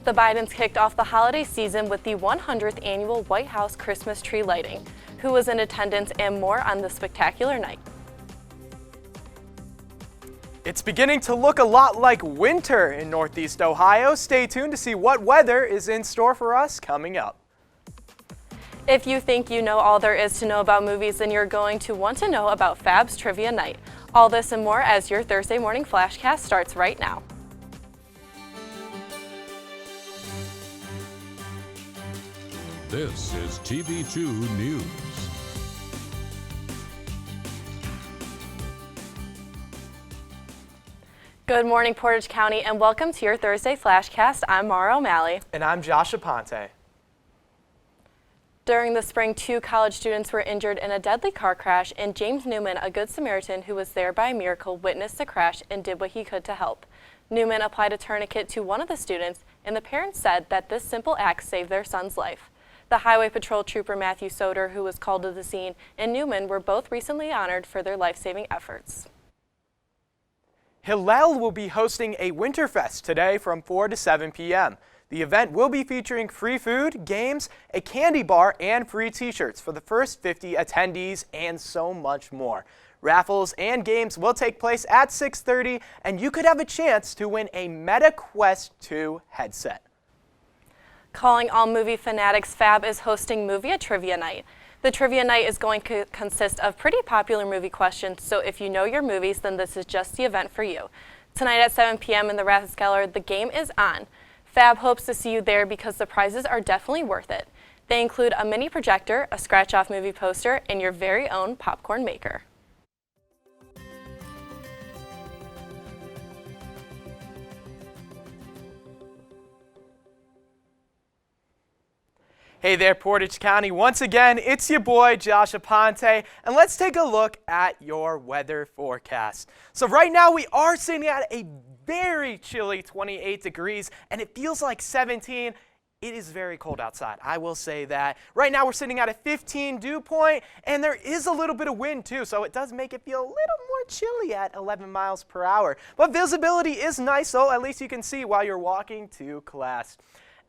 The Bidens kicked off the holiday season with the 100th annual White House Christmas tree lighting. Who was in attendance and more on this spectacular night. It's beginning to look a lot like winter in Northeast Ohio. Stay tuned to see what weather is in store for us coming up. If you think you know all there is to know about movies, then you're going to want to know about Fab's Trivia Night. All this and more as your Thursday morning FlashCast starts right now. This is TV2 News. Good morning, Portage County, and welcome to your Thursday FlashCast. I'm Mara O'Malley. And I'm Josh Aponte. During the spring, 2 college students were injured in a deadly car crash, and James Newman, a Good Samaritan who was there by miracle, witnessed the crash and did what he could to help. Newman applied a tourniquet to one of the students, and the parents said that this simple act saved their son's life. The Highway Patrol Trooper Matthew Soder, who was called to the scene, and Newman were both recently honored for their life-saving efforts. Hillel will be hosting a Winterfest today from 4 to 7 p.m. The event will be featuring free food, games, a candy bar, and free t-shirts for the first 50 attendees, and so much more. Raffles and games will take place at 6:30, and you could have a chance to win a Meta Quest 2 headset. Calling all movie fanatics, Fab is hosting Movie Trivia Night. The Trivia Night is going to consist of pretty popular movie questions, so if you know your movies, then this is just the event for you. Tonight at 7 p.m. in the Rathskeller, the game is on. Fab hopes to see you there because the prizes are definitely worth it. They include a mini projector, a scratch-off movie poster, and your very own popcorn maker. Hey there, Portage County. Once again, it's your boy, Josh Aponte, and let's take a look at your weather forecast. So right now, we are sitting at a very chilly 28 degrees, and it feels like 17. It is very cold outside, I will say that. Right now, we're sitting at a 15 dew point, and there is a little bit of wind, too, so it does make it feel a little more chilly at 11 miles per hour. But visibility is nice, so at least you can see while you're walking to class.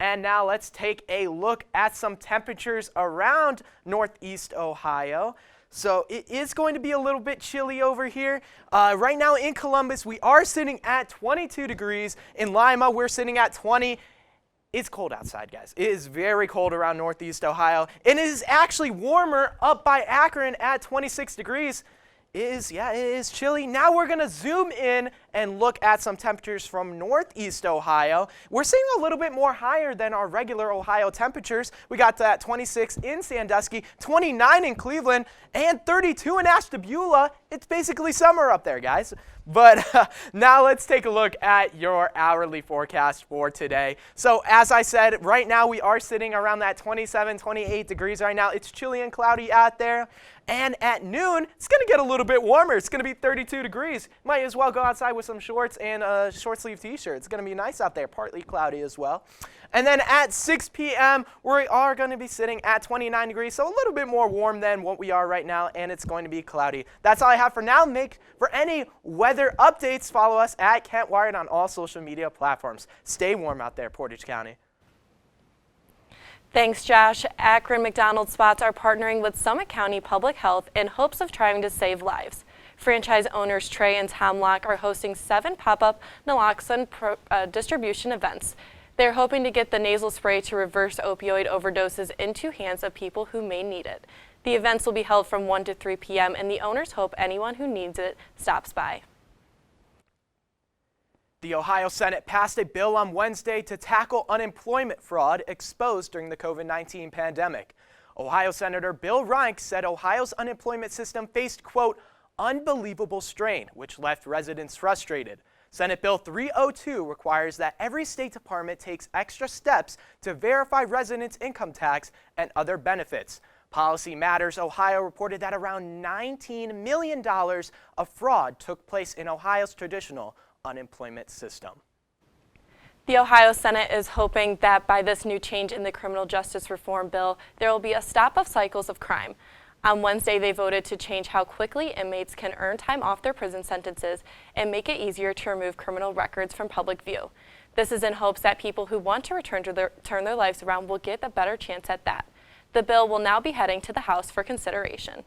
And now let's take a look at some temperatures around Northeast Ohio. So it is going to be a little bit chilly over here. Right now in Columbus, we are sitting at 22 degrees. In Lima, we're sitting at 20. It's cold outside, guys. It is very cold around Northeast Ohio. And it is actually warmer up by Akron at 26 degrees. It is chilly. Now we're going to zoom in and look at some temperatures from Northeast Ohio. We're seeing a little bit more higher than our regular Ohio temperatures. We got that 26 in Sandusky, 29 in Cleveland, and 32 in Ashtabula. It's basically summer up there, guys. But now let's take a look at your hourly forecast for today. So as I said, right now we are sitting around that 27, 28 degrees right now. It's chilly and cloudy out there. And at noon, it's going to get a little bit warmer. It's going to be 32 degrees. Might as well go outside with some shorts and a short sleeve t-shirt. It's going to be nice out there, partly cloudy as well. And then at 6 p.m., we are going to be sitting at 29 degrees, so a little bit more warm than what we are right now, and it's going to be cloudy. That's all I have for now. For any weather updates, follow us at Kent Wired on all social media platforms. Stay warm out there, Portage County. Thanks, Josh. Akron McDonald's spots are partnering with Summit County Public Health in hopes of trying to save lives. Franchise owners Trey and Tom Locke are hosting 7 pop-up naloxone distribution events. They're hoping to get the nasal spray to reverse opioid overdoses into hands of people who may need it. The events will be held from 1 to 3 p.m., and the owners hope anyone who needs it stops by. The Ohio Senate passed a bill on Wednesday to tackle unemployment fraud exposed during the COVID-19 pandemic. Ohio Senator Bill Reinke said Ohio's unemployment system faced, quote, unbelievable strain, which left residents frustrated. Senate Bill 302 requires that every state department takes extra steps to verify residents' income tax and other benefits. Policy Matters Ohio reported that around $19 million of fraud took place in Ohio's traditional unemployment system. The Ohio Senate is hoping that by this new change in the criminal justice reform bill, there will be a stop of cycles of crime. On Wednesday, they voted to change how quickly inmates can earn time off their prison sentences and make it easier to remove criminal records from public view. This is in hopes that people who want to turn their lives around will get a better chance at that. The bill will now be heading to the House for consideration.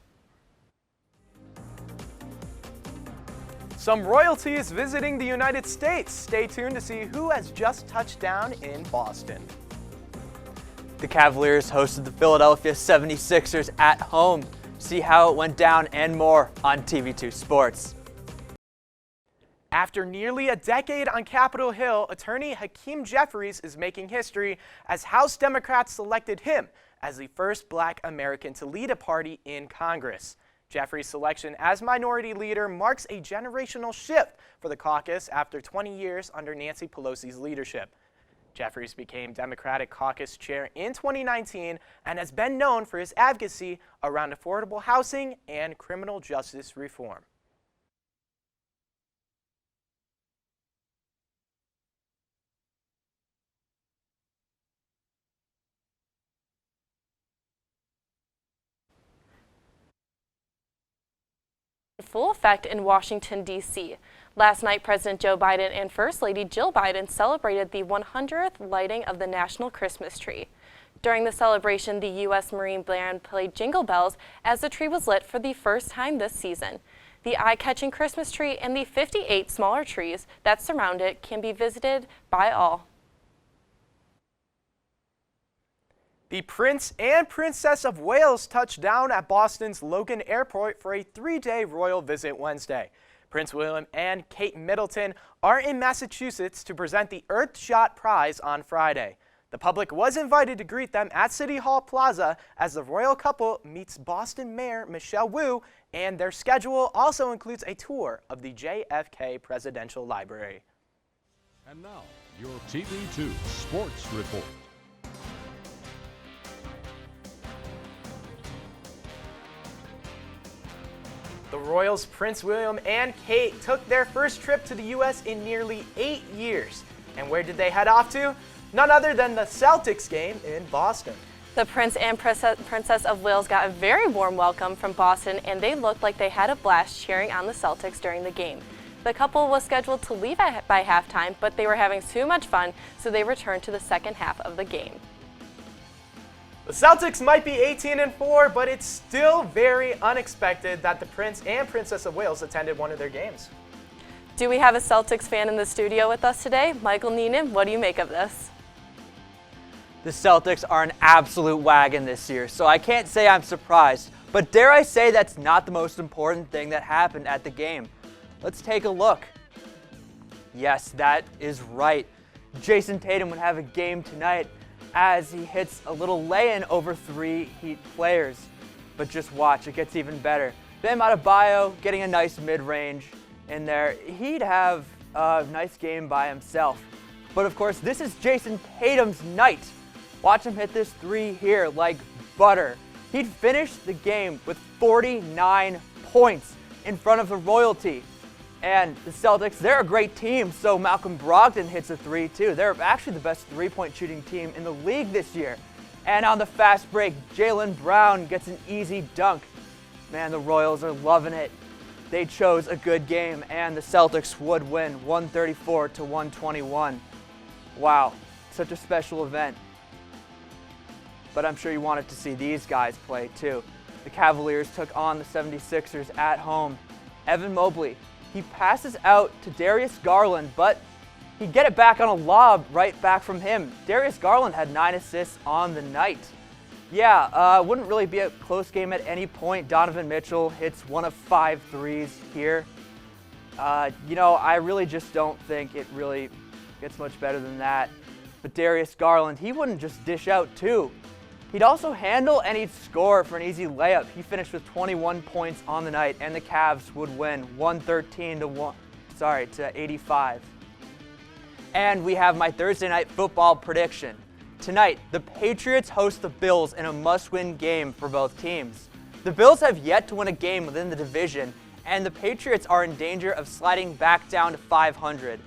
Some royalty is visiting the United States. Stay tuned to see who has just touched down in Boston. The Cavaliers hosted the Philadelphia 76ers at home. See how it went down and more on TV2 Sports. After nearly a decade on Capitol Hill, attorney Hakeem Jeffries is making history as House Democrats selected him as the first Black American to lead a party in Congress. Jeffries' selection as minority leader marks a generational shift for the caucus after 20 years under Nancy Pelosi's leadership. Jeffries became Democratic caucus chair in 2019 and has been known for his advocacy around affordable housing and criminal justice reform. Full effect in Washington, D.C. Last night, President Joe Biden and First Lady Jill Biden celebrated the 100th lighting of the National Christmas Tree. During the celebration, the U.S. Marine Band played Jingle Bells as the tree was lit for the first time this season. The eye-catching Christmas tree and the 58 smaller trees that surround it can be visited by all. The Prince and Princess of Wales touched down at Boston's Logan Airport for a 3-day royal visit Wednesday. Prince William and Kate Middleton are in Massachusetts to present the Earthshot Prize on Friday. The public was invited to greet them at City Hall Plaza as the royal couple meets Boston Mayor Michelle Wu, and their schedule also includes a tour of the JFK Presidential Library. And now, your TV2 Sports Report. The Royals' Prince William and Kate took their first trip to the U.S. in nearly 8 years. And where did they head off to? None other than the Celtics game in Boston. The Prince and Princess of Wales got a very warm welcome from Boston, and they looked like they had a blast cheering on the Celtics during the game. The couple was scheduled to leave by halftime, but they were having too much fun, so they returned to the second half of the game. The Celtics might be 18-4, but it's still very unexpected that the Prince and Princess of Wales attended one of their games. Do we have a Celtics fan in the studio with us today? Michael Neenan, what do you make of this? The Celtics are an absolute wagon this year, so I can't say I'm surprised. But dare I say that's not the most important thing that happened at the game. Let's take a look. Yes, that is right. Jason Tatum would have a game tonight as he hits a little lay-in over 3 Heat players. But just watch, it gets even better. Bam Adebayo getting a nice mid-range in there. He'd have a nice game by himself. But of course, this is Jason Tatum's night. Watch him hit this 3 here like butter. He'd finish the game with 49 points in front of the royalty. And the Celtics, they're a great team, so Malcolm Brogdon hits a 3 too. They're actually the best three-point shooting team in the league this year. And on the fast break, Jaylen Brown gets an easy dunk. Man, the Royals are loving it. They chose a good game, and the Celtics would win 134-121. Wow, such a special event. But I'm sure you wanted to see these guys play too. The Cavaliers took on the 76ers at home. Evan Mobley, he passes out to Darius Garland, but he'd get it back on a lob right back from him. Darius Garland had 9 assists on the night. Yeah, wouldn't really be a close game at any point. Donovan Mitchell hits 1 of 5 threes here. I really just don't think it really gets much better than that. But Darius Garland, he wouldn't just dish out too. He'd also handle and he'd score for an easy layup. He finished with 21 points on the night, and the Cavs would win 113-85. And we have my Thursday night football prediction. Tonight, the Patriots host the Bills in a must-win game for both teams. The Bills have yet to win a game within the division, and the Patriots are in danger of sliding back down to 500.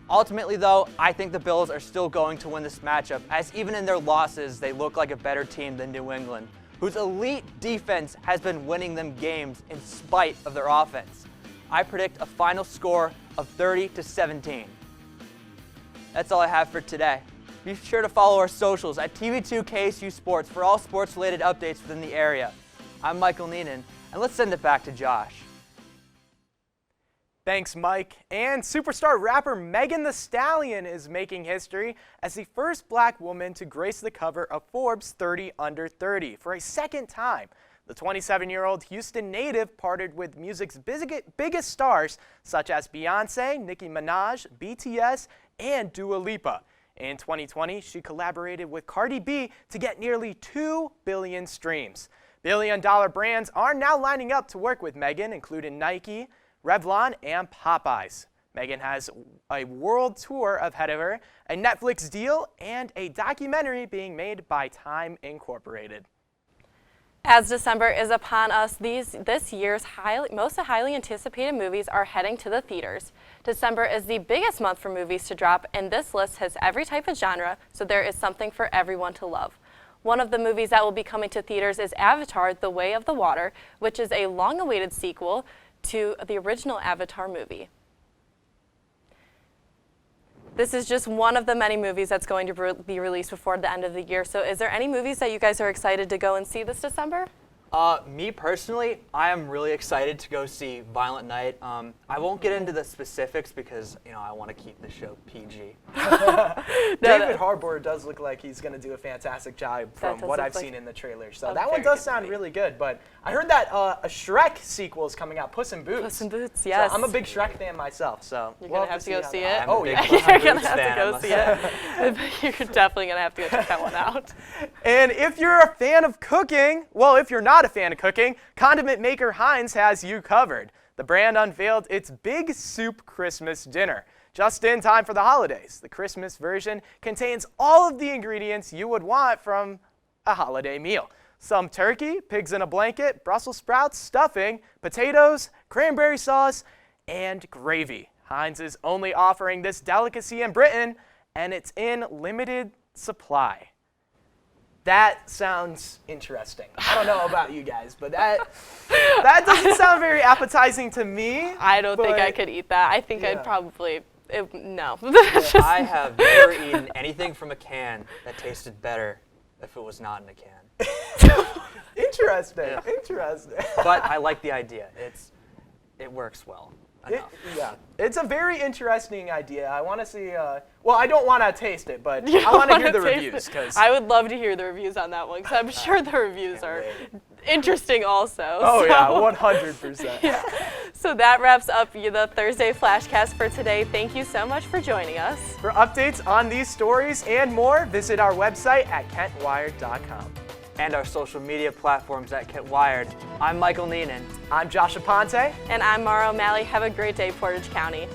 Ultimately, though, I think the Bills are still going to win this matchup, as even in their losses, they look like a better team than New England. whose elite defense has been winning them games in spite of their offense. I predict a final score of 30-17. That's all I have for today. Be sure to follow our socials at TV2 KSU Sports for all sports-related updates within the area. I'm Michael Neenan, and let's send it back to Josh. Thanks, Mike. And superstar rapper Megan Thee Stallion is making history as the first black woman to grace the cover of Forbes 30 Under 30 for a second time. The 27-year-old Houston native partnered with music's biggest stars such as Beyonce, Nicki Minaj, BTS, and Dua Lipa. In 2020, she collaborated with Cardi B to get nearly 2 billion streams. Billion-dollar brands are now lining up to work with Megan, including Nike, Revlon, and Popeyes. Megan has a world tour ahead of her, a Netflix deal, and a documentary being made by Time Incorporated. As December is upon us, this year's most highly anticipated movies are heading to the theaters. December is the biggest month for movies to drop, and this list has every type of genre, so there is something for everyone to love. One of the movies that will be coming to theaters is Avatar: The Way of the Water, which is a long-awaited sequel to the original Avatar movie. This is just one of the many movies that's going to be released before the end of the year. So is there any movies that you guys are excited to go and see this December? Me personally, I am really excited to go see Violent Night. I won't get into the specifics because, I want to keep the show PG. David Harbour does look like he's going to do a fantastic job from what I've seen in the trailer. So that one does sound really good. But I heard that a Shrek sequel is coming out, Puss in Boots. Puss in Boots, yes. So I'm a big Shrek fan myself. So you're going to have to go see it? Oh, yeah. You're going to have to go see it. You're definitely going to have to go check that one out. And if you're a fan of cooking, well, if you're not a fan of cooking, condiment maker Heinz has you covered. The brand unveiled its Big Soup Christmas dinner, just in time for the holidays. The Christmas version contains all of the ingredients you would want from a holiday meal. Some turkey, pigs in a blanket, Brussels sprouts, stuffing, potatoes, cranberry sauce, and gravy. Heinz is only offering this delicacy in Britain, and it's in limited supply. That sounds interesting. I don't know about you guys, but that doesn't sound very appetizing to me. I don't think I could eat that. I think I'd probably, no. I have never eaten anything from a can that tasted better if it was not in a can. Interesting, Yeah. interesting. But I like the idea. It works well. It's a very interesting idea. I want to see, well, I don't want to taste it, but I want to hear the reviews. I would love to hear the reviews on that one, because I'm sure the reviews are interesting also. Oh, yeah, 100%. Yeah. So that wraps up the Thursday FlashCast for today. Thank you so much for joining us. For updates on these stories and more, visit our website at kentwired.com. And our social media platforms at Kent Wired. I'm Michael Neenan. I'm Josh Aponte. And I'm Mara O'Malley. Have a great day, Portage County.